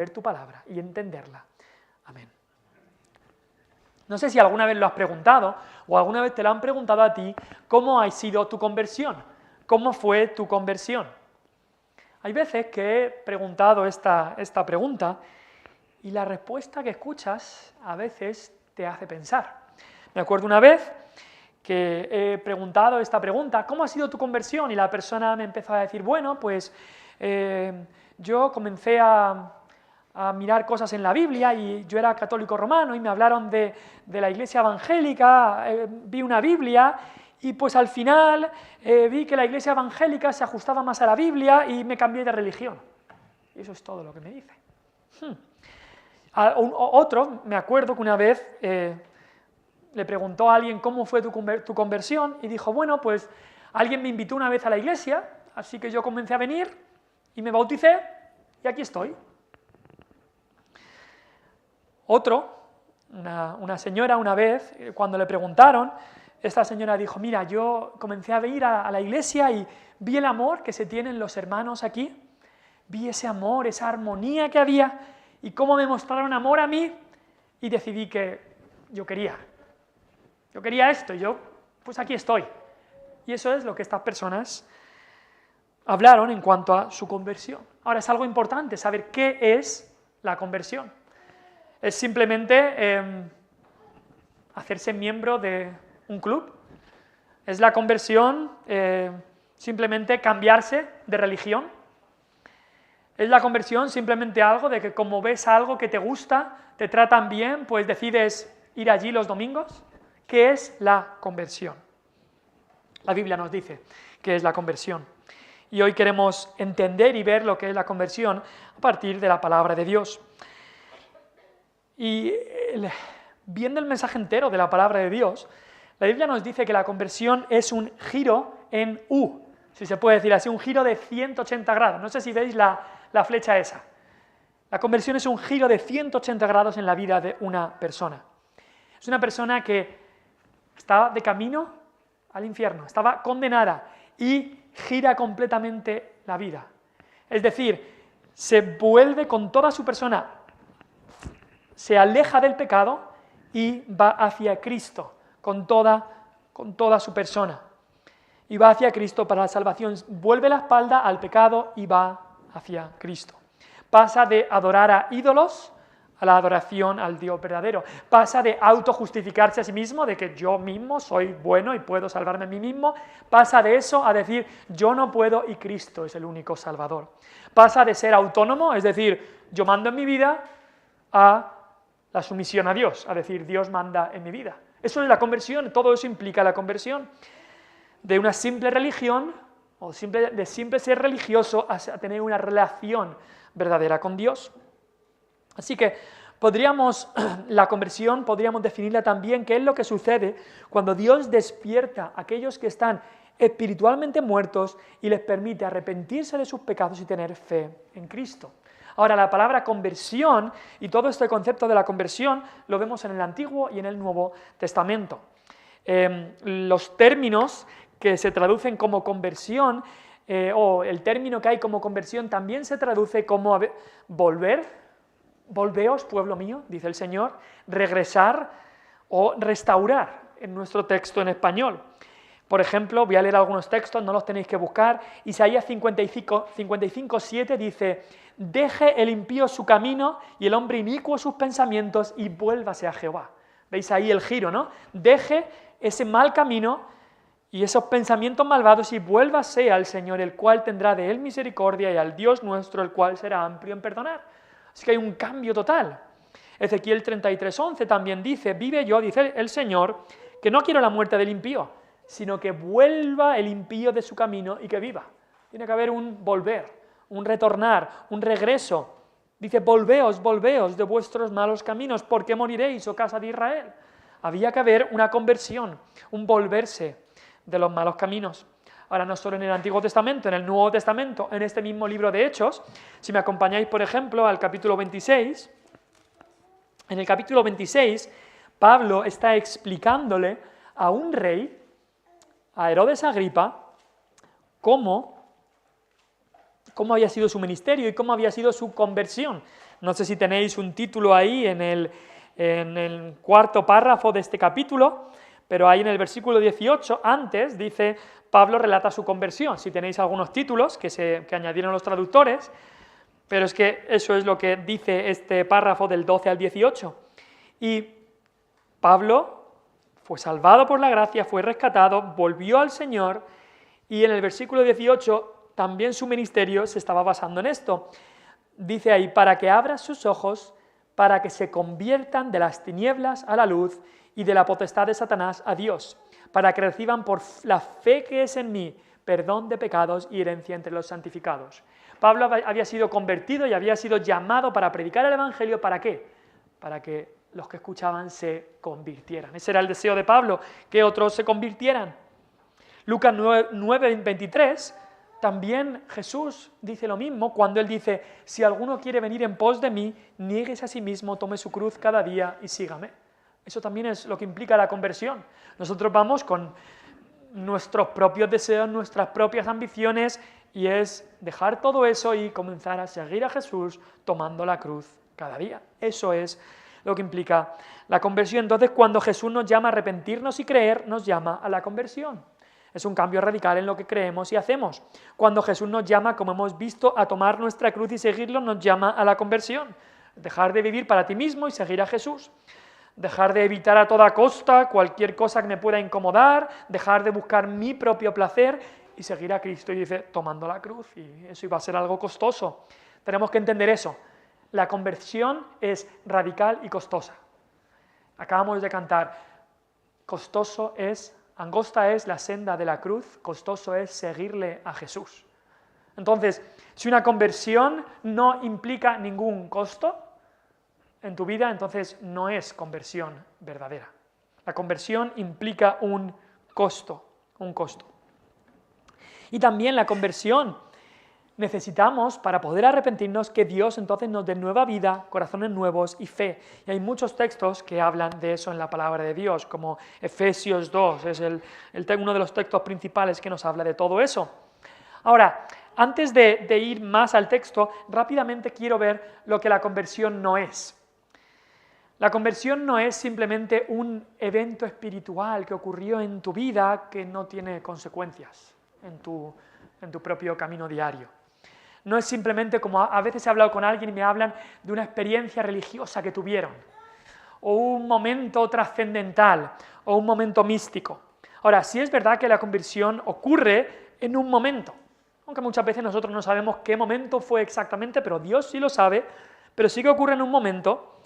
leer tu palabra y entenderla. Amén. No sé si alguna vez lo has preguntado o alguna vez te lo han preguntado a ti, ¿cómo ha sido tu conversión? ¿Cómo fue tu conversión? Hay veces que he preguntado esta pregunta y la respuesta que escuchas a veces te hace pensar. Me acuerdo una vez que he preguntado esta pregunta, ¿cómo ha sido tu conversión? Y la persona me empezó a decir, bueno, pues yo comencé a mirar cosas en la Biblia y yo era católico romano y me hablaron de la iglesia evangélica, vi una Biblia y pues al final vi que la iglesia evangélica se ajustaba más a la Biblia y me cambié de religión. Y eso es todo lo que me dice. Otro, me acuerdo que una vez le preguntó a alguien cómo fue tu conversión y dijo, bueno, pues alguien me invitó una vez a la iglesia, así que yo comencé a venir y me bauticé y aquí estoy. Otro, una señora una vez, cuando le preguntaron, esta señora dijo, mira, yo comencé a venir a la iglesia y vi el amor que se tienen los hermanos aquí, vi ese amor, esa armonía que había y cómo me mostraron amor a mí y decidí que yo quería esto y yo, pues aquí estoy. Y eso es lo que estas personas hablaron en cuanto a su conversión. Ahora, es algo importante saber qué es la conversión. ¿Es simplemente hacerse miembro de un club? ¿Es la conversión simplemente cambiarse de religión? ¿Es la conversión simplemente algo de que como ves algo que te gusta, te tratan bien, pues decides ir allí los domingos? ¿Qué es la conversión? La Biblia nos dice qué es la conversión. Y hoy queremos entender y ver lo que es la conversión a partir de la palabra de Dios. Y viendo el mensaje entero de la palabra de Dios, la Biblia nos dice que la conversión es un giro en U, si se puede decir así, un giro de 180 grados. No sé si veis la flecha esa. La conversión es un giro de 180 grados en la vida de una persona. Es una persona que estaba de camino al infierno, estaba condenada y gira completamente la vida. Es decir, se vuelve con toda su persona, se aleja del pecado y va hacia Cristo con toda su persona. Y va hacia Cristo para la salvación, vuelve la espalda al pecado y va hacia Cristo. Pasa de adorar a ídolos a la adoración al Dios verdadero. Pasa de autojustificarse a sí mismo, de que yo mismo soy bueno y puedo salvarme a mí mismo. Pasa de eso a decir, yo no puedo y Cristo es el único Salvador. Pasa de ser autónomo, es decir, yo mando en mi vida, a la sumisión a Dios, a decir, Dios manda en mi vida. Eso es la conversión, todo eso implica la conversión. De una simple religión, o de simple ser religioso, a tener una relación verdadera con Dios. Así que la conversión podríamos definirla también, qué es lo que sucede cuando Dios despierta a aquellos que están espiritualmente muertos y les permite arrepentirse de sus pecados y tener fe en Cristo. Ahora, la palabra conversión y todo este concepto de la conversión lo vemos en el Antiguo y en el Nuevo Testamento. Los términos que se traducen como conversión, o el término que hay como conversión también se traduce como volver. Volveos, pueblo mío, dice el Señor, regresar o restaurar en nuestro texto en español. Por ejemplo, voy a leer algunos textos, no los tenéis que buscar. Isaías 55:7 dice, deje el impío su camino y el hombre inicuo sus pensamientos y vuélvase a Jehová. ¿Veis ahí el giro, no? Deje ese mal camino y esos pensamientos malvados y vuélvase al Señor, el cual tendrá de él misericordia, y al Dios nuestro, el cual será amplio en perdonar. Así que hay un cambio total. Ezequiel 33:11 también dice, vive yo, dice el Señor, que no quiero la muerte del impío, sino que vuelva el impío de su camino y que viva. Tiene que haber un volver, un retornar, un regreso. Dice, volveos de vuestros malos caminos, ¿por qué moriréis, oh casa de Israel? Había que haber una conversión, un volverse de los malos caminos. Ahora, no solo en el Antiguo Testamento, en el Nuevo Testamento, en este mismo libro de Hechos, si me acompañáis, por ejemplo, al capítulo 26, en el capítulo 26, Pablo está explicándole a un rey, a Herodes Agripa, cómo había sido su ministerio y cómo había sido su conversión. No sé si tenéis un título ahí en el cuarto párrafo de este capítulo, pero ahí en el versículo 18, antes, dice, Pablo relata su conversión. Si tenéis algunos títulos que añadieron los traductores, pero es que eso es lo que dice este párrafo del 12 al 18. Y Pablo fue salvado por la gracia, fue rescatado, volvió al Señor, y en el versículo 18 también su ministerio se estaba basando en esto. Dice ahí, para que abra sus ojos, para que se conviertan de las tinieblas a la luz y de la potestad de Satanás a Dios, para que reciban por la fe que es en mí perdón de pecados y herencia entre los santificados. Pablo había sido convertido y había sido llamado para predicar el Evangelio, ¿para qué? Para que los que escuchaban se convirtieran. Ese era el deseo de Pablo, que otros se convirtieran. Lucas 9:23, también Jesús dice lo mismo cuando él dice, si alguno quiere venir en pos de mí, niéguese a sí mismo, tome su cruz cada día y sígame. Eso también es lo que implica la conversión. Nosotros vamos con nuestros propios deseos, nuestras propias ambiciones, y es dejar todo eso y comenzar a seguir a Jesús tomando la cruz cada día. Eso es lo que implica la conversión. Entonces, cuando Jesús nos llama a arrepentirnos y creer, nos llama a la conversión. Es un cambio radical en lo que creemos y hacemos. Cuando Jesús nos llama, como hemos visto, a tomar nuestra cruz y seguirlo, nos llama a la conversión. Dejar de vivir para ti mismo y seguir a Jesús. Dejar de evitar a toda costa cualquier cosa que me pueda incomodar, dejar de buscar mi propio placer y seguir a Cristo, y dice, tomando la cruz, y eso iba a ser algo costoso. Tenemos que entender eso. La conversión es radical y costosa. Acabamos de cantar, angosta es la senda de la cruz, costoso es seguirle a Jesús. Entonces, si una conversión no implica ningún costo en tu vida, entonces no es conversión verdadera. La conversión implica un costo. Y también la conversión necesitamos, para poder arrepentirnos, que Dios entonces nos dé nueva vida, corazones nuevos y fe. Y hay muchos textos que hablan de eso en la palabra de Dios, como Efesios 2, es uno de los textos principales que nos habla de todo eso. Ahora, antes de ir más al texto, rápidamente quiero ver lo que la conversión no es. La conversión no es simplemente un evento espiritual que ocurrió en tu vida que no tiene consecuencias en tu propio camino diario. No es simplemente como a veces he hablado con alguien y me hablan de una experiencia religiosa que tuvieron, o un momento trascendental, o un momento místico. Ahora, sí es verdad que la conversión ocurre en un momento, aunque muchas veces nosotros no sabemos qué momento fue exactamente, pero Dios sí lo sabe, pero sí que ocurre en un momento.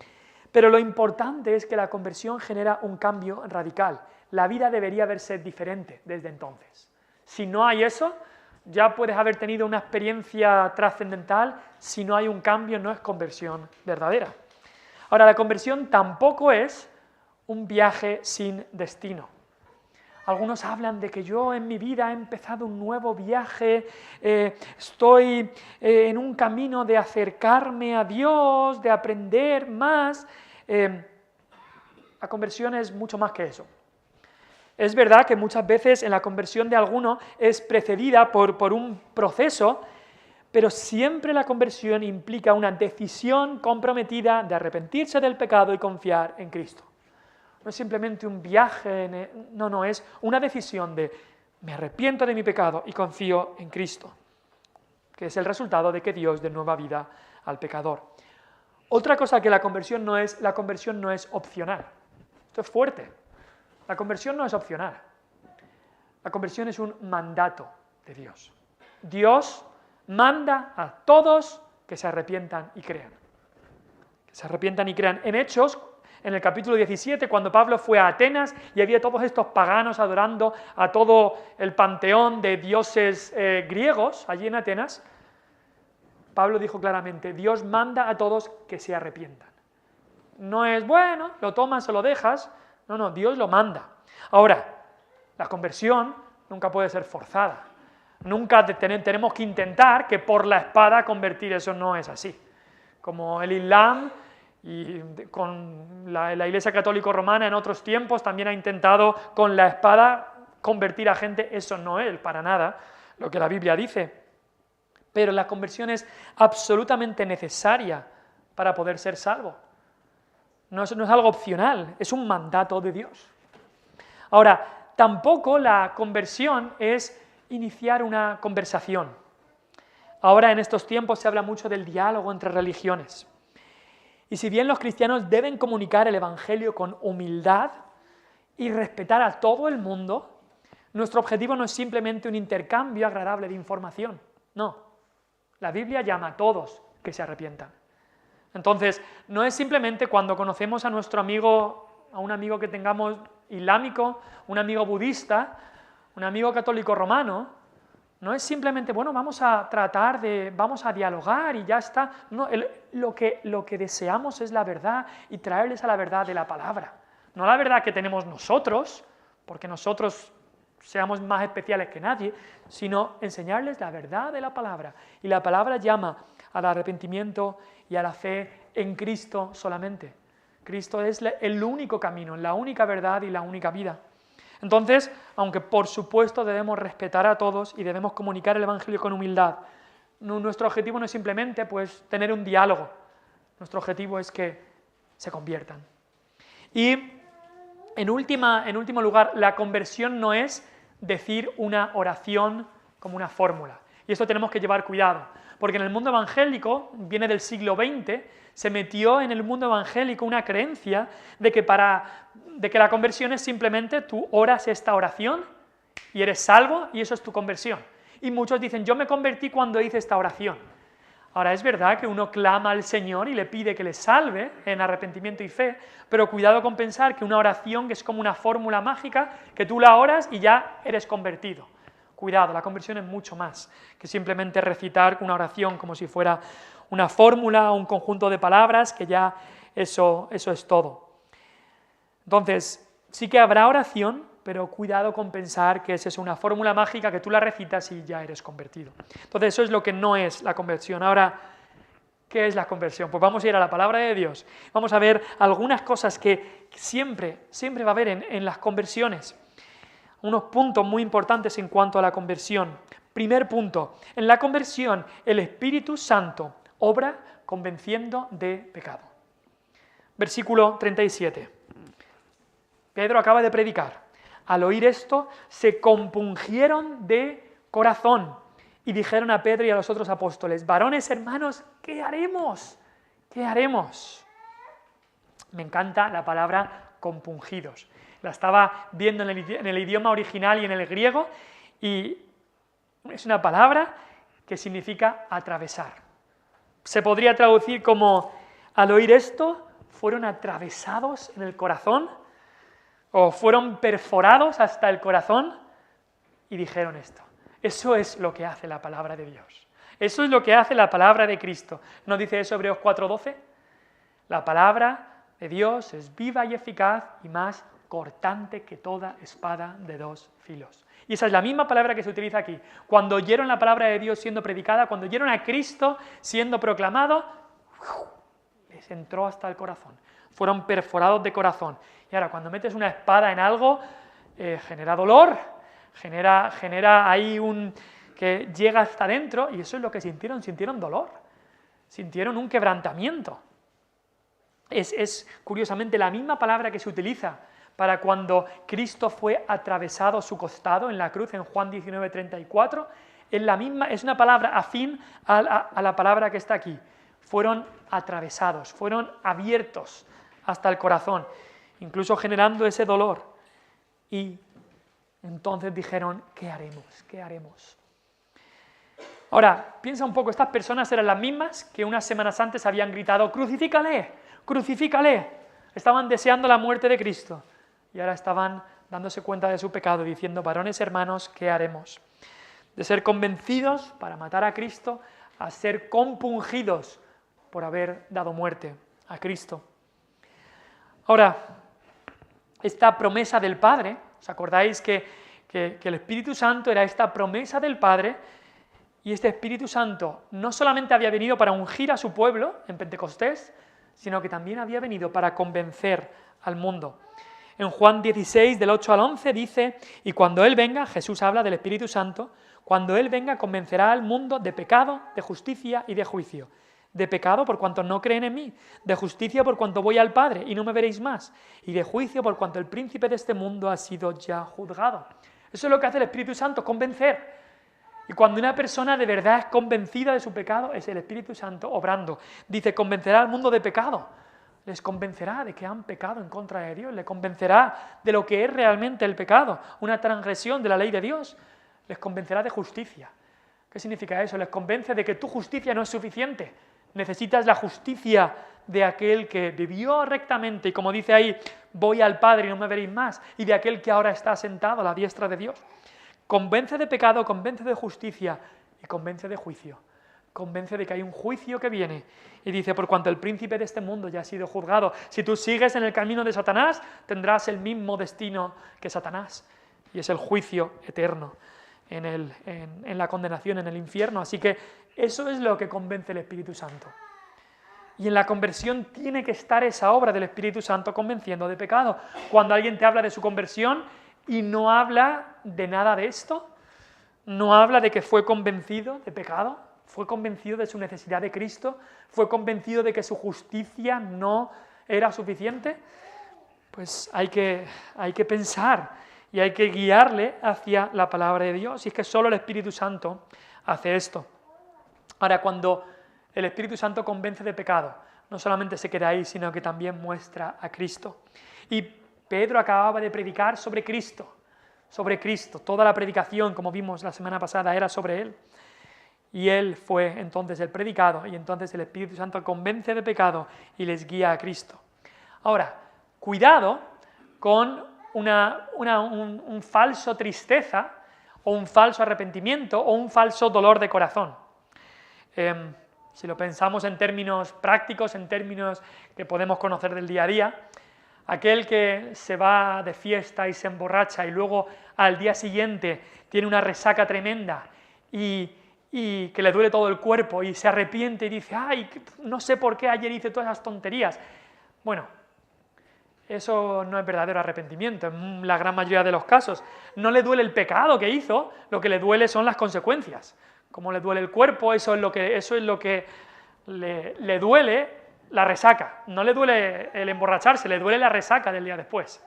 Pero lo importante es que la conversión genera un cambio radical. La vida debería verse diferente desde entonces. Si no hay eso, ya puedes haber tenido una experiencia trascendental, si no hay un cambio no es conversión verdadera. Ahora, la conversión tampoco es un viaje sin destino. Algunos hablan de que yo en mi vida he empezado un nuevo viaje, estoy en un camino de acercarme a Dios, de aprender más. La conversión es mucho más que eso. Es verdad que muchas veces en la conversión de alguno es precedida por un proceso, pero siempre la conversión implica una decisión comprometida de arrepentirse del pecado y confiar en Cristo. No es simplemente un viaje, no, es una decisión de me arrepiento de mi pecado y confío en Cristo, que es el resultado de que Dios dé nueva vida al pecador. Otra cosa que la conversión no es opcional. Esto es fuerte. La conversión no es opcional. La conversión es un mandato de Dios. Dios manda a todos que se arrepientan y crean. Que se arrepientan y crean. En Hechos, en el capítulo 17, cuando Pablo fue a Atenas y había todos estos paganos adorando a todo el panteón de dioses griegos allí en Atenas, Pablo dijo claramente, Dios manda a todos que se arrepientan. No es, bueno, lo tomas o lo dejas. No, Dios lo manda. Ahora, la conversión nunca puede ser forzada. Nunca tenemos que intentar que por la espada convertir, eso no es así. Como el Islam y con la Iglesia Católica Romana en otros tiempos también ha intentado con la espada convertir a gente, eso no es para nada lo que la Biblia dice. Pero la conversión es absolutamente necesaria para poder ser salvo. No es algo opcional, es un mandato de Dios. Ahora, tampoco la conversión es iniciar una conversación. Ahora en estos tiempos se habla mucho del diálogo entre religiones. Y si bien los cristianos deben comunicar el Evangelio con humildad y respetar a todo el mundo, nuestro objetivo no es simplemente un intercambio agradable de información. No, la Biblia llama a todos que se arrepientan. Entonces, no es simplemente cuando conocemos a nuestro amigo, a un amigo que tengamos islámico, un amigo budista, un amigo católico romano, no es simplemente, bueno, vamos a dialogar y ya está. No, lo que deseamos es la verdad y traerles a la verdad de la palabra. No la verdad que tenemos nosotros, porque nosotros seamos más especiales que nadie, sino enseñarles la verdad de la palabra. Y la palabra llama al arrepentimiento y a la fe en Cristo solamente. Cristo es el único camino, la única verdad y la única vida. Entonces, aunque por supuesto debemos respetar a todos y debemos comunicar el Evangelio con humildad, nuestro objetivo no es simplemente tener un diálogo, nuestro objetivo es que se conviertan. Y en último lugar, la conversión no es decir una oración como una fórmula. Y esto tenemos que llevar cuidado, porque en el mundo evangélico, viene del siglo XX, se metió en el mundo evangélico una creencia de que la conversión es simplemente tú oras esta oración y eres salvo y eso es tu conversión. Y muchos dicen, yo me convertí cuando hice esta oración. Ahora, es verdad que uno clama al Señor y le pide que le salve en arrepentimiento y fe, pero cuidado con pensar que una oración que es como una fórmula mágica, que tú la oras y ya eres convertido. Cuidado, la conversión es mucho más que simplemente recitar una oración como si fuera una fórmula o un conjunto de palabras, que ya eso es todo. Entonces, sí que habrá oración, pero cuidado con pensar que esa es una fórmula mágica que tú la recitas y ya eres convertido. Entonces, eso es lo que no es la conversión. Ahora, ¿qué es la conversión? Pues vamos a ir a la palabra de Dios. Vamos a ver algunas cosas que siempre va a haber en las conversiones. Unos puntos muy importantes en cuanto a la conversión. Primer punto, en la conversión el Espíritu Santo obra convenciendo de pecado. Versículo 37. Pedro acaba de predicar. Al oír esto, se compungieron de corazón y dijeron a Pedro y a los otros apóstoles, varones hermanos, ¿qué haremos? ¿Qué haremos? Me encanta la palabra compungidos. La estaba viendo en el idioma original y en el griego, y es una palabra que significa atravesar. Se podría traducir como, al oír esto, fueron atravesados en el corazón, o fueron perforados hasta el corazón, y dijeron esto. Eso es lo que hace la palabra de Dios. Eso es lo que hace la palabra de Cristo. ¿No dice eso Hebreos 4:12? La palabra de Dios es viva y eficaz y más cortante que toda espada de dos filos. Y esa es la misma palabra que se utiliza aquí. Cuando oyeron la palabra de Dios siendo predicada, cuando oyeron a Cristo siendo proclamado, les entró hasta el corazón. Fueron perforados de corazón. Y ahora, cuando metes una espada en algo, genera dolor, genera ahí que llega hasta dentro, y eso es lo que sintieron dolor, sintieron un quebrantamiento. Es curiosamente la misma palabra que se utiliza para cuando Cristo fue atravesado su costado en la cruz en Juan 19:34, es una palabra afín a la palabra que está aquí. Fueron atravesados, fueron abiertos hasta el corazón, incluso generando ese dolor. Y entonces dijeron, ¿qué haremos? ¿Qué haremos? Ahora, piensa un poco, estas personas eran las mismas que unas semanas antes habían gritado, ¡crucifícale! ¡Crucifícale! Estaban deseando la muerte de Cristo. Y ahora estaban dándose cuenta de su pecado, diciendo, varones hermanos, ¿qué haremos? De ser convencidos para matar a Cristo, a ser compungidos por haber dado muerte a Cristo. Ahora, esta promesa del Padre, ¿os acordáis que el Espíritu Santo era esta promesa del Padre? Y este Espíritu Santo no solamente había venido para ungir a su pueblo en Pentecostés, sino que también había venido para convencer al mundo. En Juan 16, del 8 al 11, dice, y cuando Él venga, Jesús habla del Espíritu Santo, cuando Él venga convencerá al mundo de pecado, de justicia y de juicio. de pecado por cuanto no creen en mí, de justicia por cuanto voy al Padre y no me veréis más, y de juicio por cuanto el príncipe de este mundo ha sido ya juzgado. Eso es lo que hace el Espíritu Santo, convencer. Y cuando una persona de verdad es convencida de su pecado, es el Espíritu Santo obrando. Dice, convencerá al mundo de pecado. Les convencerá de que han pecado en contra de Dios, les convencerá de lo que es realmente el pecado, una transgresión de la ley de Dios, les convencerá de justicia. ¿Qué significa eso? Les convence de que tu justicia no es suficiente, necesitas la justicia de aquel que vivió rectamente y como dice ahí, voy al Padre y no me veréis más, y de aquel que ahora está sentado a la diestra de Dios. Convence de pecado, convence de justicia y convence de juicio. Convence de que hay un juicio que viene. Y dice, por cuanto el príncipe de este mundo ya ha sido juzgado, si tú sigues en el camino de Satanás, tendrás el mismo destino que Satanás. Y es el juicio eterno, en la condenación, en el infierno. Así que eso es lo que convence el Espíritu Santo. Y en la conversión tiene que estar esa obra del Espíritu Santo convenciendo de pecado. Cuando alguien te habla de su conversión y no habla de nada de esto, no habla de que fue convencido de pecado, fue convencido de su necesidad de Cristo, fue convencido de que su justicia no era suficiente, pues hay que pensar y hay que guiarle hacia la palabra de Dios. Y es que solo el Espíritu Santo hace esto. Ahora, cuando el Espíritu Santo convence de pecado, no solamente se queda ahí, sino que también muestra a Cristo. Y Pedro acababa de predicar sobre Cristo. Toda la predicación, como vimos la semana pasada, era sobre Él. Y Él fue entonces el predicado, y entonces el Espíritu Santo convence de pecado y les guía a Cristo. Ahora, cuidado con un falso tristeza, o un falso arrepentimiento, o un falso dolor de corazón. Si lo pensamos en términos prácticos, en términos que podemos conocer del día a día, aquel que se va de fiesta y se emborracha y luego al día siguiente tiene una resaca tremenda y que le duele todo el cuerpo y se arrepiente y dice, ay, no sé por qué ayer hice todas esas tonterías. Bueno, eso no es verdadero arrepentimiento en la gran mayoría de los casos. No le duele el pecado que hizo, lo que le duele son las consecuencias. Como le duele el cuerpo, eso es lo que le duele la resaca. No le duele el emborracharse, le duele la resaca del día después.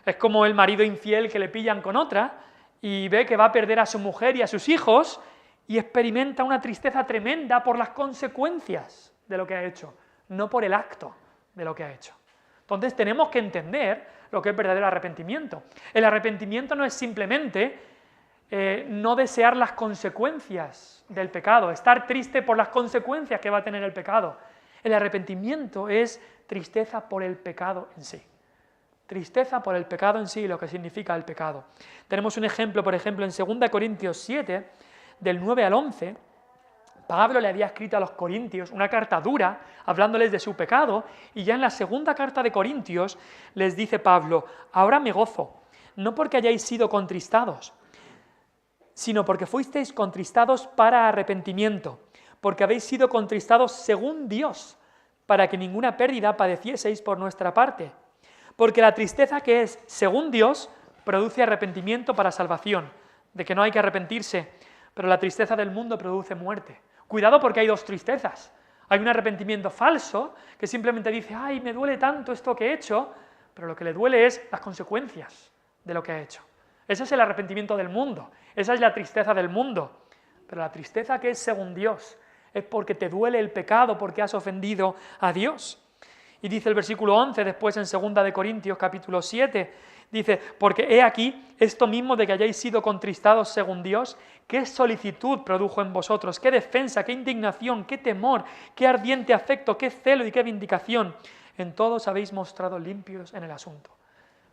Es como el marido infiel que le pillan con otra y ve que va a perder a su mujer y a sus hijos y experimenta una tristeza tremenda por las consecuencias de lo que ha hecho, no por el acto de lo que ha hecho. Entonces tenemos que entender lo que es verdadero arrepentimiento. El arrepentimiento no es simplemente no desear las consecuencias del pecado, estar triste por las consecuencias que va a tener el pecado. El arrepentimiento es tristeza por el pecado en sí. Tristeza por el pecado en sí y lo que significa el pecado. Tenemos un ejemplo, por ejemplo, en 2 Corintios 7, del 9 al 11, Pablo le había escrito a los corintios una carta dura, hablándoles de su pecado, y ya en la segunda carta de Corintios les dice Pablo, ahora me gozo, no porque hayáis sido contristados, sino porque fuisteis contristados para arrepentimiento, porque habéis sido contristados según Dios, para que ninguna pérdida padecieseis por nuestra parte. Porque la tristeza que es según Dios produce arrepentimiento para salvación, de que no hay que arrepentirse, pero la tristeza del mundo produce muerte. Cuidado porque hay dos tristezas. Hay un arrepentimiento falso que simplemente dice, ay, me duele tanto esto que he hecho, pero lo que le duele es las consecuencias de lo que ha hecho. Ese es el arrepentimiento del mundo, esa es la tristeza del mundo. Pero la tristeza que es según Dios es porque te duele el pecado, porque has ofendido a Dios. Y dice el versículo 11, después en 2 Corintios capítulo 7, dice, porque he aquí esto mismo de que hayáis sido contristados según Dios, qué solicitud produjo en vosotros, qué defensa, qué indignación, qué temor, qué ardiente afecto, qué celo y qué vindicación. En todos habéis mostrado limpios en el asunto.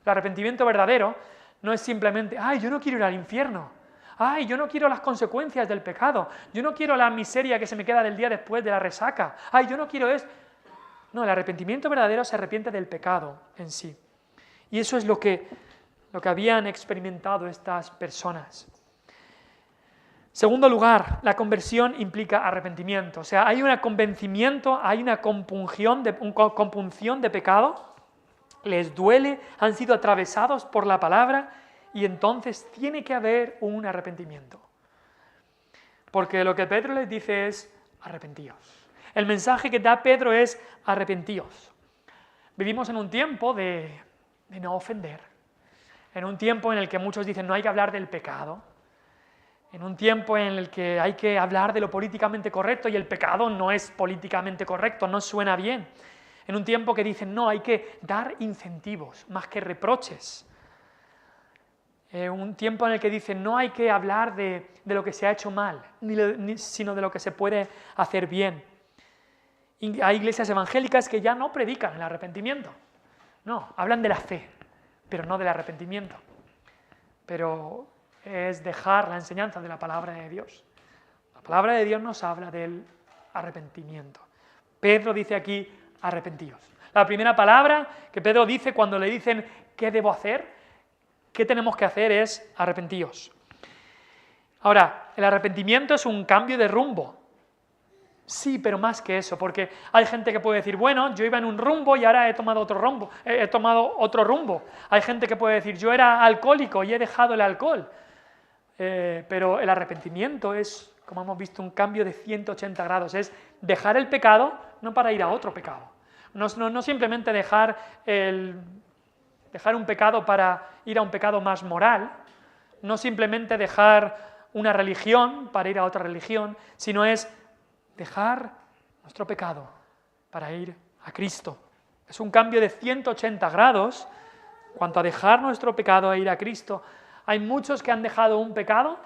El arrepentimiento verdadero no es simplemente, ay, yo no quiero ir al infierno, ay, yo no quiero las consecuencias del pecado, yo no quiero la miseria que se me queda del día después de la resaca, ay, yo no quiero esto. No, el arrepentimiento verdadero se arrepiente del pecado en sí. Y eso es lo que habían experimentado estas personas. Segundo lugar, la conversión implica arrepentimiento. O sea, hay un convencimiento, hay una compunción de pecado, les duele, han sido atravesados por la palabra y entonces tiene que haber un arrepentimiento. Porque lo que Pedro les dice es, arrepentíos. El mensaje que da Pedro es arrepentíos. Vivimos en un tiempo de no ofender, en un tiempo en el que muchos dicen no hay que hablar del pecado, en un tiempo en el que hay que hablar de lo políticamente correcto y el pecado no es políticamente correcto, no suena bien. En un tiempo que dicen no, hay que dar incentivos más que reproches. Un tiempo en el que dicen no hay que hablar de lo que se ha hecho mal, sino de lo que se puede hacer bien. Y hay iglesias evangélicas que ya no predican el arrepentimiento. No, hablan de la fe, pero no del arrepentimiento. Pero es dejar la enseñanza de la palabra de Dios. La palabra de Dios nos habla del arrepentimiento. Pedro dice aquí, arrepentíos. La primera palabra que Pedro dice cuando le dicen ¿qué debo hacer? ¿Qué tenemos que hacer? Es arrepentíos. Ahora, el arrepentimiento es un cambio de rumbo. Sí, pero más que eso, porque hay gente que puede decir, bueno, yo iba en un rumbo y ahora he tomado otro rumbo. Hay gente que puede decir, yo era alcohólico y he dejado el alcohol. Pero el arrepentimiento es, como hemos visto, un cambio de 180 grados. Es dejar el pecado, no para ir a otro pecado. No simplemente dejar un pecado para ir a un pecado más moral, no simplemente dejar una religión para ir a otra religión, sino es dejar nuestro pecado para ir a Cristo. Es un cambio de 180 grados cuanto a dejar nuestro pecado e ir a Cristo. Hay muchos que han dejado un pecado,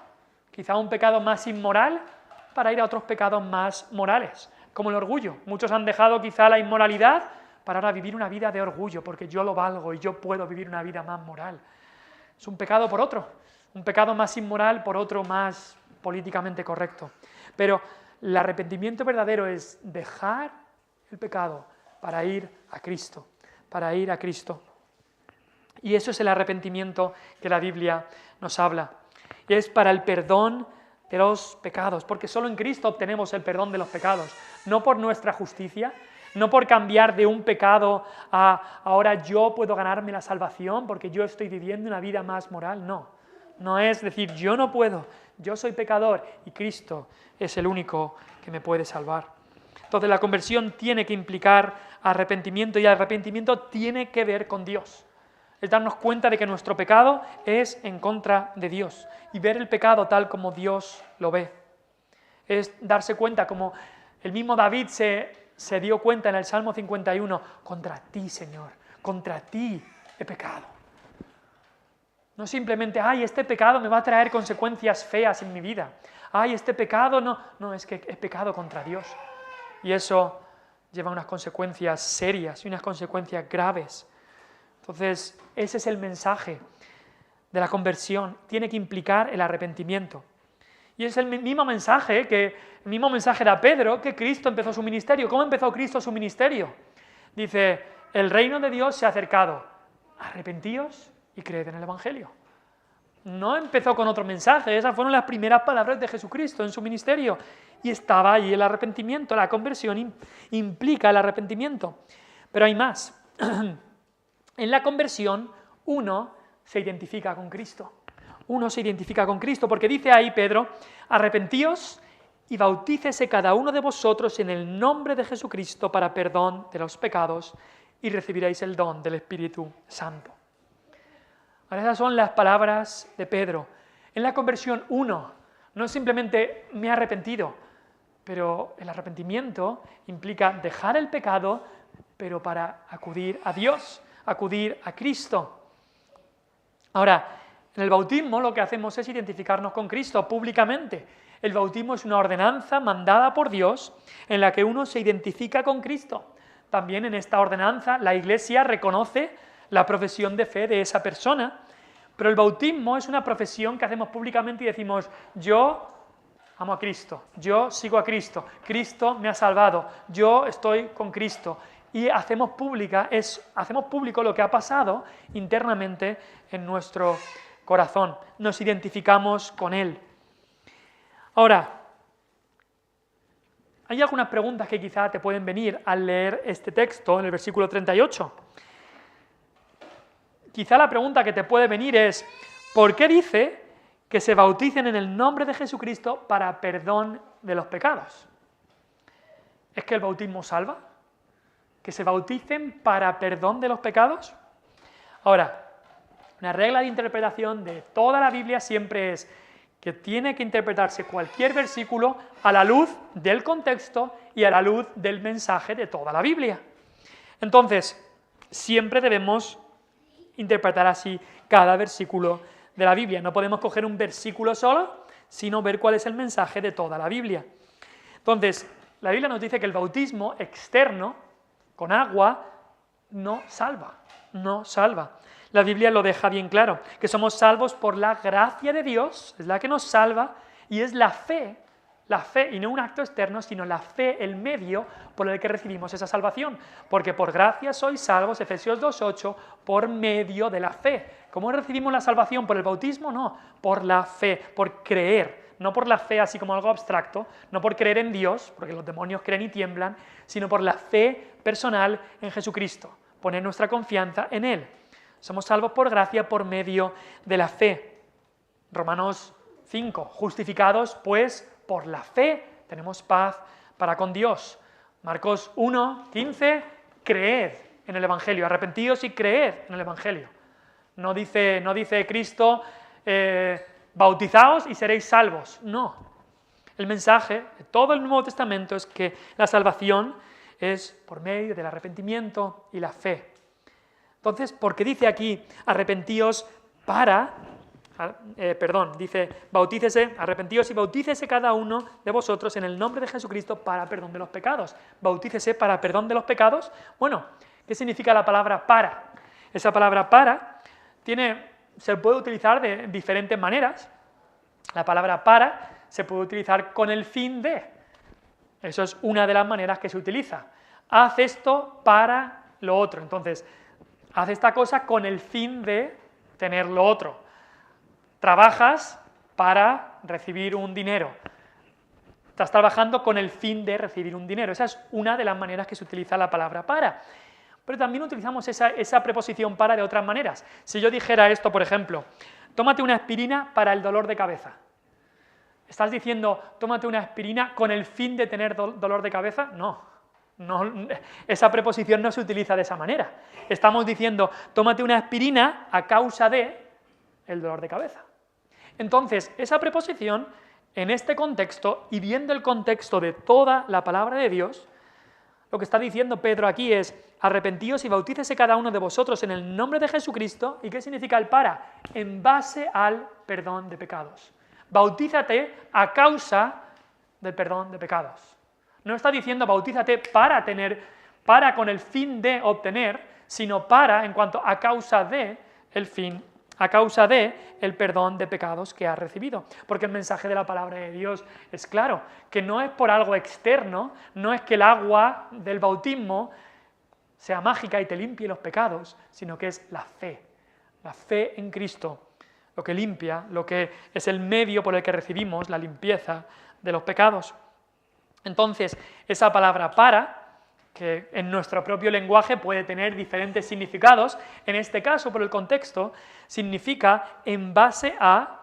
quizá un pecado más inmoral, para ir a otros pecados más morales, como el orgullo. Muchos han dejado quizá la inmoralidad para ahora vivir una vida de orgullo, porque yo lo valgo y yo puedo vivir una vida más moral. Es un pecado por otro, un pecado más inmoral por otro más políticamente correcto. Pero el arrepentimiento verdadero es dejar el pecado para ir a Cristo, para ir a Cristo. Y eso es el arrepentimiento que la Biblia nos habla. Y es para el perdón de los pecados, porque solo en Cristo obtenemos el perdón de los pecados, no por nuestra justicia, no por cambiar de un pecado a ahora yo puedo ganarme la salvación porque yo estoy viviendo una vida más moral, no es decir yo no puedo, yo soy pecador y Cristo es el único que me puede salvar. Entonces la conversión tiene que implicar arrepentimiento y el arrepentimiento tiene que ver con Dios. Es darnos cuenta de que nuestro pecado es en contra de Dios y ver el pecado tal como Dios lo ve. Es darse cuenta como el mismo David se dio cuenta en el Salmo 51, contra ti, Señor, contra ti he pecado. No simplemente, este pecado me va a traer consecuencias feas en mi vida. Este pecado no, es que he pecado contra Dios. Y eso lleva unas consecuencias serias y unas consecuencias graves. Entonces, ese es el mensaje de la conversión. Tiene que implicar el arrepentimiento. Y es el mismo mensaje da Pedro que Cristo empezó su ministerio. ¿Cómo empezó Cristo su ministerio? Dice, el reino de Dios se ha acercado. Arrepentíos y creed en el Evangelio. No empezó con otro mensaje, esas fueron las primeras palabras de Jesucristo en su ministerio. Y estaba ahí el arrepentimiento, la conversión implica el arrepentimiento. Pero hay más. En la conversión uno se identifica con Cristo. Uno se identifica con Cristo porque dice ahí Pedro, arrepentíos y bautícese cada uno de vosotros en el nombre de Jesucristo para perdón de los pecados y recibiréis el don del Espíritu Santo. Ahora esas son las palabras de Pedro. En la conversión uno no es simplemente me he arrepentido, pero el arrepentimiento implica dejar el pecado, pero para acudir a Dios, acudir a Cristo. Ahora, en el bautismo lo que hacemos es identificarnos con Cristo públicamente. El bautismo es una ordenanza mandada por Dios en la que uno se identifica con Cristo. También en esta ordenanza la Iglesia reconoce la profesión de fe de esa persona, pero el bautismo es una profesión que hacemos públicamente y decimos, yo amo a Cristo, yo sigo a Cristo, Cristo me ha salvado, yo estoy con Cristo. Y hacemos público lo que ha pasado internamente en nuestro corazón. Nos identificamos con Él. Ahora, hay algunas preguntas que quizá te pueden venir al leer este texto en el versículo 38. Quizá la pregunta que te puede venir es, ¿por qué dice que se bauticen en el nombre de Jesucristo para perdón de los pecados? ¿Es que el bautismo salva? ¿Que se bauticen para perdón de los pecados? Ahora, una regla de interpretación de toda la Biblia siempre es que tiene que interpretarse cualquier versículo a la luz del contexto y a la luz del mensaje de toda la Biblia. Entonces, siempre debemos interpretar así cada versículo de la Biblia. No podemos coger un versículo solo, sino ver cuál es el mensaje de toda la Biblia. Entonces, la Biblia nos dice que el bautismo externo, con agua, no salva, no salva. La Biblia lo deja bien claro, que somos salvos por la gracia de Dios, es la que nos salva, y es la fe, y no un acto externo, sino la fe, el medio por el que recibimos esa salvación. Porque por gracia sois salvos, Efesios 2:8, por medio de la fe. ¿Cómo recibimos la salvación? ¿Por el bautismo? No, por la fe, por creer. No por la fe así como algo abstracto, no por creer en Dios, porque los demonios creen y tiemblan, sino por la fe personal en Jesucristo, poner nuestra confianza en Él. Somos salvos por gracia por medio de la fe. Romanos 5, justificados pues por la fe tenemos paz para con Dios. Marcos 1, 15, creed en el Evangelio, arrepentíos y creed en el Evangelio. No dice Cristo, bautizaos y seréis salvos. No. El mensaje de todo el Nuevo Testamento es que la salvación es por medio del arrepentimiento y la fe. Entonces, ¿por qué dice aquí arrepentíos dice bautícese, arrepentíos y bautícese cada uno de vosotros en el nombre de Jesucristo para perdón de los pecados? Bautícese para perdón de los pecados. Bueno, ¿qué significa la palabra para? Esa palabra para se puede utilizar de diferentes maneras. La palabra para se puede utilizar con el fin de. Eso es una de las maneras que se utiliza. Haz esto para lo otro. Entonces, haz esta cosa con el fin de tener lo otro. Trabajas para recibir un dinero. Estás trabajando con el fin de recibir un dinero. Esa es una de las maneras que se utiliza la palabra para. Pero también utilizamos esa preposición para de otras maneras. Si yo dijera esto, por ejemplo, tómate una aspirina para el dolor de cabeza. ¿Estás diciendo, tómate una aspirina con el fin de tener dolor de cabeza? No, esa preposición no se utiliza de esa manera. Estamos diciendo, tómate una aspirina a causa de el dolor de cabeza. Entonces, esa preposición, en este contexto, y viendo el contexto de toda la palabra de Dios, lo que está diciendo Pedro aquí es, arrepentíos y bautícese cada uno de vosotros en el nombre de Jesucristo. ¿Y qué significa el para? En base al perdón de pecados. Bautízate a causa del perdón de pecados. No está diciendo bautízate para con el fin de obtener, sino para en cuanto a causa de el fin, a causa de el perdón de pecados que has recibido. Porque el mensaje de la palabra de Dios es claro, que no es por algo externo, no es que el agua del bautismo sea mágica y te limpie los pecados, sino que es la fe en Cristo, lo que limpia, lo que es el medio por el que recibimos la limpieza de los pecados. Entonces, esa palabra para, que en nuestro propio lenguaje puede tener diferentes significados, en este caso, por el contexto, significa en base a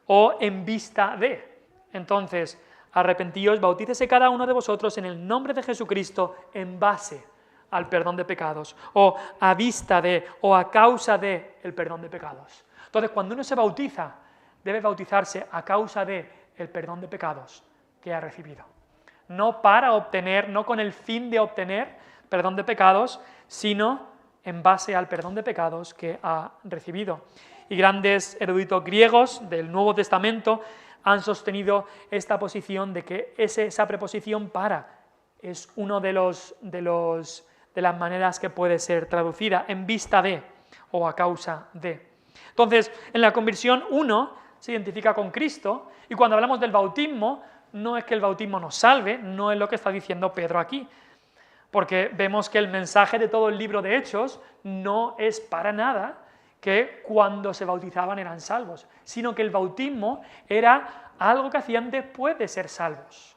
o en vista de. Entonces, arrepentíos, bautícese cada uno de vosotros en el nombre de Jesucristo en base al perdón de pecados, o a vista de, o a causa de el perdón de pecados. Entonces, cuando uno se bautiza, debe bautizarse a causa de el perdón de pecados que ha recibido. No para obtener, no con el fin de obtener perdón de pecados, sino en base al perdón de pecados que ha recibido. Y grandes eruditos griegos del Nuevo Testamento han sostenido esta posición de que esa preposición para es uno de las maneras que puede ser traducida en vista de o a causa de. Entonces, en la conversión uno se identifica con Cristo y cuando hablamos del bautismo, no es que el bautismo nos salve, no es lo que está diciendo Pedro aquí, porque vemos que el mensaje de todo el libro de Hechos no es para nada que cuando se bautizaban eran salvos, sino que el bautismo era algo que hacían después de ser salvos.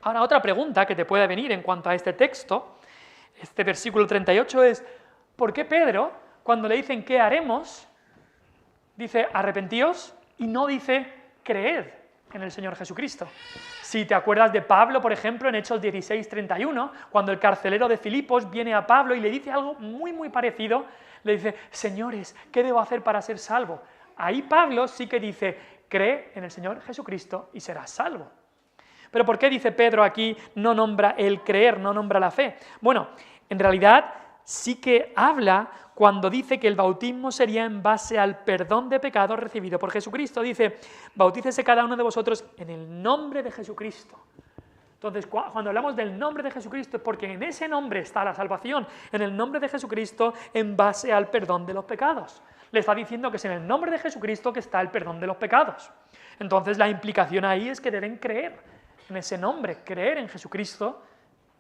Ahora, otra pregunta que te puede venir en cuanto a este texto, este versículo 38 es, ¿por qué Pedro, cuando le dicen qué haremos, dice arrepentíos y no dice creed en el Señor Jesucristo? Si te acuerdas de Pablo, por ejemplo, en Hechos 16:31, cuando el carcelero de Filipos viene a Pablo y le dice algo muy, muy parecido, le dice, señores, ¿qué debo hacer para ser salvo? Ahí Pablo sí que dice, cree en el Señor Jesucristo y serás salvo. Pero ¿por qué dice Pedro aquí, no nombra el creer, no nombra la fe? Bueno, en realidad sí que habla cuando dice que el bautismo sería en base al perdón de pecados recibido por Jesucristo. Dice, bautícese cada uno de vosotros en el nombre de Jesucristo. Entonces, cuando hablamos del nombre de Jesucristo es porque en ese nombre está la salvación, en el nombre de Jesucristo en base al perdón de los pecados. Le está diciendo que es en el nombre de Jesucristo que está el perdón de los pecados. Entonces, la implicación ahí es que deben creer en ese nombre, creer en Jesucristo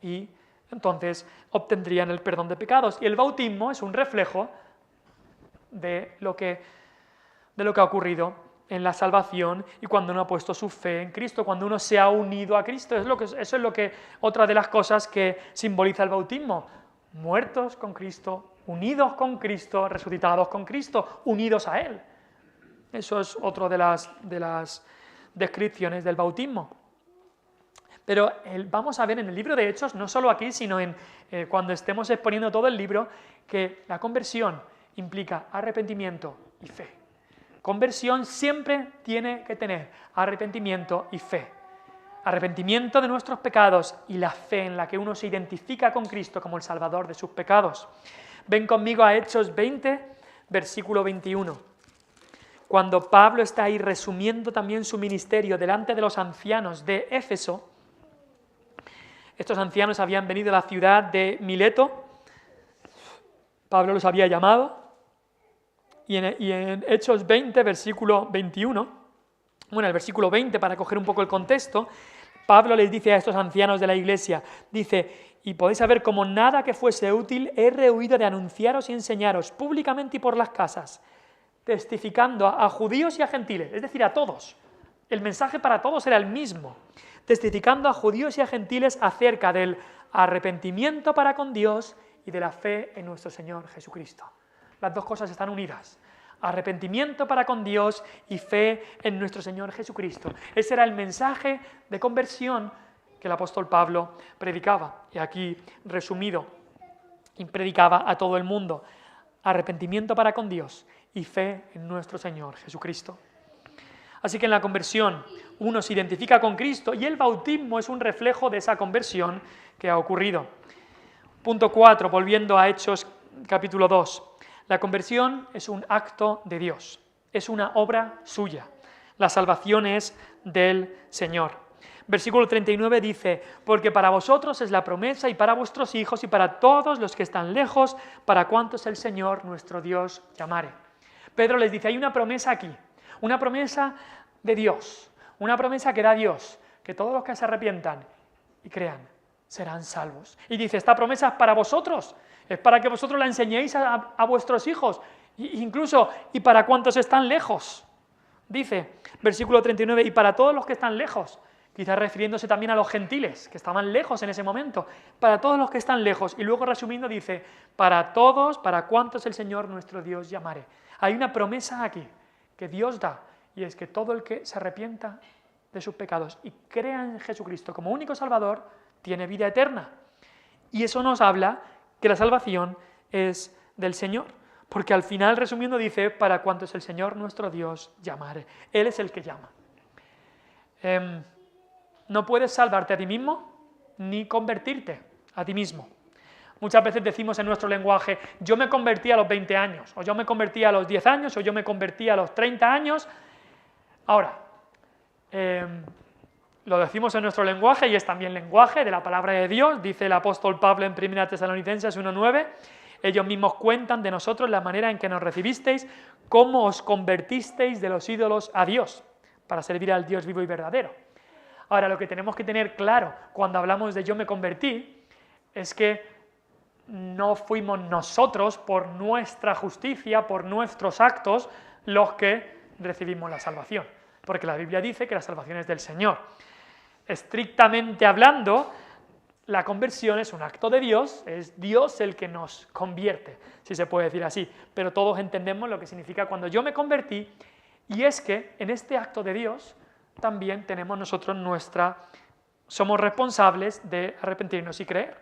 y entonces obtendrían el perdón de pecados. Y el bautismo es un reflejo de lo que ha ocurrido en la salvación y cuando uno ha puesto su fe en Cristo, cuando uno se ha unido a Cristo. Eso es lo que otra de las cosas que simboliza el bautismo. Muertos con Cristo, unidos con Cristo, resucitados con Cristo, unidos a Él. Eso es otra de las descripciones del bautismo. Pero vamos a ver en el libro de Hechos, no solo aquí, sino cuando estemos exponiendo todo el libro, que la conversión implica arrepentimiento y fe. Conversión siempre tiene que tener arrepentimiento y fe. Arrepentimiento de nuestros pecados y la fe en la que uno se identifica con Cristo como el Salvador de sus pecados. Ven conmigo a Hechos 20, versículo 21. Cuando Pablo está ahí resumiendo también su ministerio delante de los ancianos de Éfeso, estos ancianos habían venido a la ciudad de Mileto, Pablo los había llamado, y en Hechos 20, versículo 21, bueno, el versículo 20, para coger un poco el contexto, Pablo les dice a estos ancianos de la iglesia, dice, y podéis saber como nada que fuese útil, he rehuido de anunciaros y enseñaros públicamente y por las casas, testificando a judíos y a gentiles, es decir, a todos. El mensaje para todos era el mismo, testificando a judíos y a gentiles acerca del arrepentimiento para con Dios y de la fe en nuestro Señor Jesucristo. Las dos cosas están unidas. Arrepentimiento para con Dios y fe en nuestro Señor Jesucristo. Ese era el mensaje de conversión que el apóstol Pablo predicaba. Y aquí resumido, y predicaba a todo el mundo. Arrepentimiento para con Dios y fe en nuestro Señor Jesucristo. Así que en la conversión uno se identifica con Cristo y el bautismo es un reflejo de esa conversión que ha ocurrido. Punto 4, volviendo a Hechos capítulo 2. La conversión es un acto de Dios, es una obra suya. La salvación es del Señor. Versículo 39 dice, porque para vosotros es la promesa y para vuestros hijos y para todos los que están lejos, para cuantos el Señor nuestro Dios llamare. Pedro les dice, hay una promesa aquí, una promesa de Dios, una promesa que da Dios, que todos los que se arrepientan y crean serán salvos. Y dice, esta promesa es para vosotros, es para que vosotros la enseñéis a vuestros hijos, incluso y para cuantos están lejos. Dice, versículo 39, y para todos los que están lejos, quizás refiriéndose también a los gentiles, que estaban lejos en ese momento, para todos los que están lejos. Y luego resumiendo dice, para todos, para cuantos el Señor nuestro Dios llamare. Hay una promesa aquí que Dios da, y es que todo el que se arrepienta de sus pecados y crea en Jesucristo como único Salvador, tiene vida eterna. Y eso nos habla que la salvación es del Señor, porque al final, resumiendo, dice, para cuantos el Señor nuestro Dios llamare. Él es el que llama. No puedes salvarte a ti mismo, ni convertirte a ti mismo. Muchas veces decimos en nuestro lenguaje, yo me convertí a los 20 años, o yo me convertí a los 10 años, o yo me convertí a los 30 años. Ahora, lo decimos en nuestro lenguaje y es también lenguaje de la palabra de Dios, dice el apóstol Pablo en 1 Tesalonicenses 1:9, ellos mismos cuentan de nosotros la manera en que nos recibisteis, cómo os convertisteis de los ídolos a Dios, para servir al Dios vivo y verdadero. Ahora, lo que tenemos que tener claro cuando hablamos de yo me convertí, es que no fuimos nosotros, por nuestra justicia, por nuestros actos, los que recibimos la salvación, porque la Biblia dice que la salvación es del Señor. Estrictamente hablando, la conversión es un acto de Dios, es Dios el que nos convierte, si se puede decir así, pero todos entendemos lo que significa cuando yo me convertí, y es que en este acto de Dios también tenemos nosotros nuestra somos responsables de arrepentirnos y creer,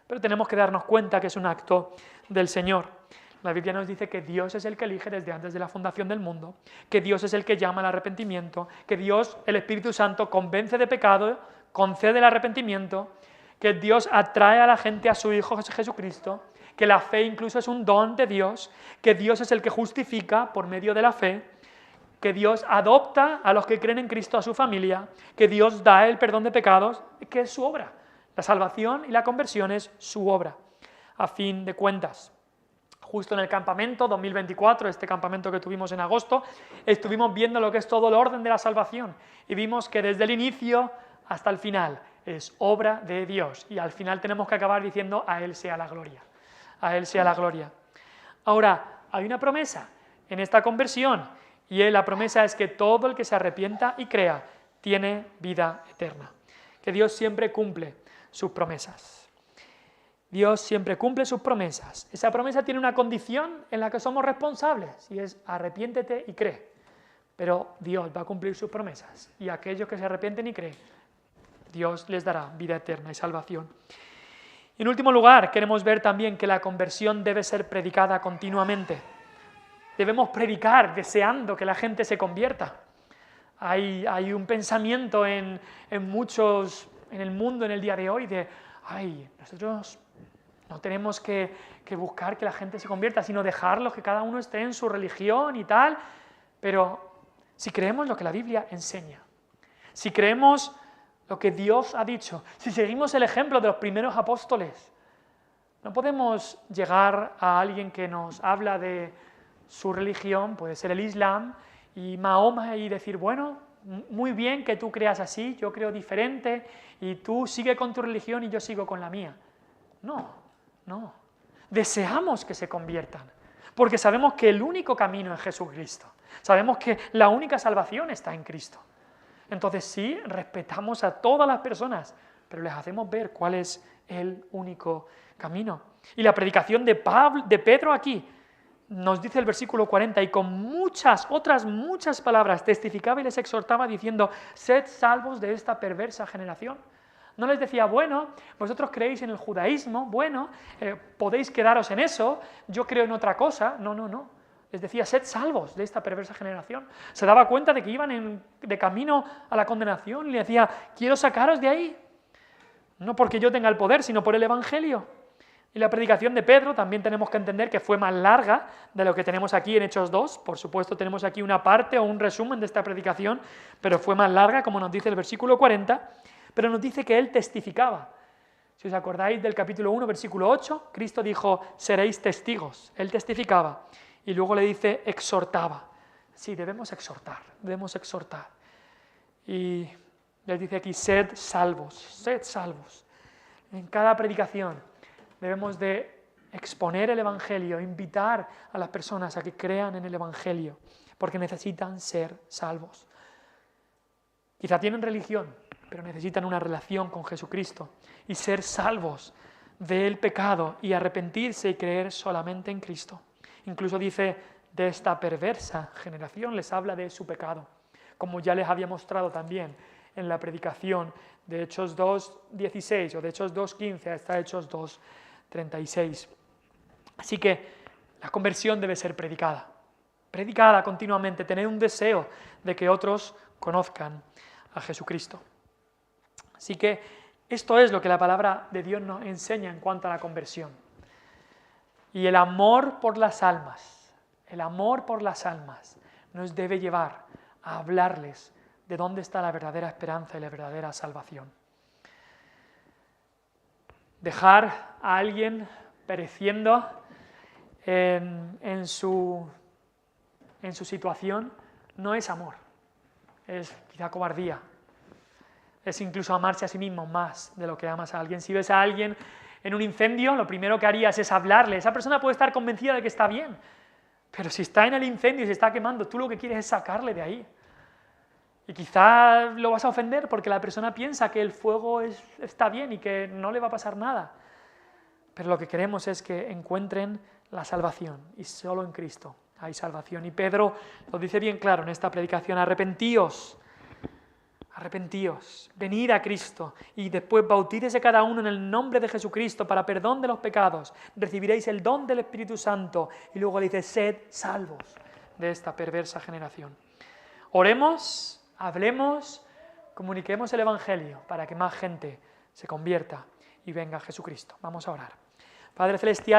pero tenemos que darnos cuenta que es un acto del Señor. La Biblia nos dice que Dios es el que elige desde antes de la fundación del mundo, que Dios es el que llama al arrepentimiento, que Dios, el Espíritu Santo, convence de pecado, concede el arrepentimiento, que Dios atrae a la gente a su Hijo Jesucristo, que la fe incluso es un don de Dios, que Dios es el que justifica por medio de la fe, que Dios adopta a los que creen en Cristo a su familia, que Dios da el perdón de pecados, que es su obra. La salvación y la conversión es su obra. A fin de cuentas, justo en el campamento 2024, este campamento que tuvimos en agosto, estuvimos viendo lo que es todo el orden de la salvación y vimos que desde el inicio hasta el final es obra de Dios y al final tenemos que acabar diciendo a Él sea la gloria, a Él sea la gloria. Ahora, hay una promesa en esta conversión y la promesa es que todo el que se arrepienta y crea tiene vida eterna, que Dios siempre cumple sus promesas. Dios siempre cumple sus promesas. Esa promesa tiene una condición en la que somos responsables y es arrepiéntete y cree. Pero Dios va a cumplir sus promesas y a aquellos que se arrepienten y creen, Dios les dará vida eterna y salvación. En último lugar, queremos ver también que la conversión debe ser predicada continuamente. Debemos predicar deseando que la gente se convierta. Hay un pensamiento en muchos, en el mundo en el día de hoy de, nosotros no tenemos que buscar que la gente se convierta, sino dejarlos que cada uno esté en su religión y tal. Pero si creemos lo que la Biblia enseña, si creemos lo que Dios ha dicho, si seguimos el ejemplo de los primeros apóstoles, no podemos llegar a alguien que nos habla de su religión, puede ser el Islam, y Mahoma, y decir, bueno, muy bien que tú creas así, yo creo diferente, y tú sigue con tu religión y yo sigo con la mía. No. Deseamos que se conviertan, porque sabemos que el único camino es Jesucristo. Sabemos que la única salvación está en Cristo. Entonces sí, respetamos a todas las personas, pero les hacemos ver cuál es el único camino. Y la predicación de Pedro aquí, nos dice el versículo 40, y con otras muchas palabras testificaba y les exhortaba diciendo, sed salvos de esta perversa generación. No les decía, bueno, vosotros creéis en el judaísmo, bueno, podéis quedaros en eso, yo creo en otra cosa. No. Les decía, sed salvos de esta perversa generación. Se daba cuenta de que iban de camino a la condenación y le decía, quiero sacaros de ahí. No porque yo tenga el poder, sino por el Evangelio. Y la predicación de Pedro también tenemos que entender que fue más larga de lo que tenemos aquí en Hechos 2. Por supuesto, tenemos aquí una parte o un resumen de esta predicación, pero fue más larga, como nos dice el versículo 40, pero nos dice que él testificaba. Si os acordáis del capítulo 1, versículo 8, Cristo dijo, seréis testigos. Él testificaba. Y luego le dice, exhortaba. Sí, debemos exhortar. Y les dice aquí, sed salvos. En cada predicación debemos de exponer el Evangelio, invitar a las personas a que crean en el Evangelio, porque necesitan ser salvos. Quizá tienen religión, pero necesitan una relación con Jesucristo y ser salvos del pecado y arrepentirse y creer solamente en Cristo. Incluso dice, de esta perversa generación, les habla de su pecado, como ya les había mostrado también en la predicación de Hechos 2:16 o de Hechos 2:15 hasta Hechos 2:36. Así que la conversión debe ser predicada continuamente, tener un deseo de que otros conozcan a Jesucristo. Así que esto es lo que la palabra de Dios nos enseña en cuanto a la conversión. Y el amor por las almas nos debe llevar a hablarles de dónde está la verdadera esperanza y la verdadera salvación. Dejar a alguien pereciendo en su situación no es amor, es quizá cobardía, es incluso amarse a sí mismo más de lo que amas a alguien. Si ves a alguien en un incendio, lo primero que harías es hablarle. Esa persona puede estar convencida de que está bien, pero si está en el incendio y se está quemando, tú lo que quieres es sacarle de ahí. Y quizá lo vas a ofender porque la persona piensa que el fuego está bien y que no le va a pasar nada. Pero lo que queremos es que encuentren la salvación, y solo en Cristo hay salvación. Y Pedro lo dice bien claro en esta predicación, arrepentíos arrepentíos, venid a Cristo y después bautícese cada uno en el nombre de Jesucristo para perdón de los pecados, recibiréis el don del Espíritu Santo y luego dice, sed salvos de esta perversa generación. Oremos, hablemos, comuniquemos el Evangelio para que más gente se convierta y venga a Jesucristo. Vamos a orar. Padre Celestial,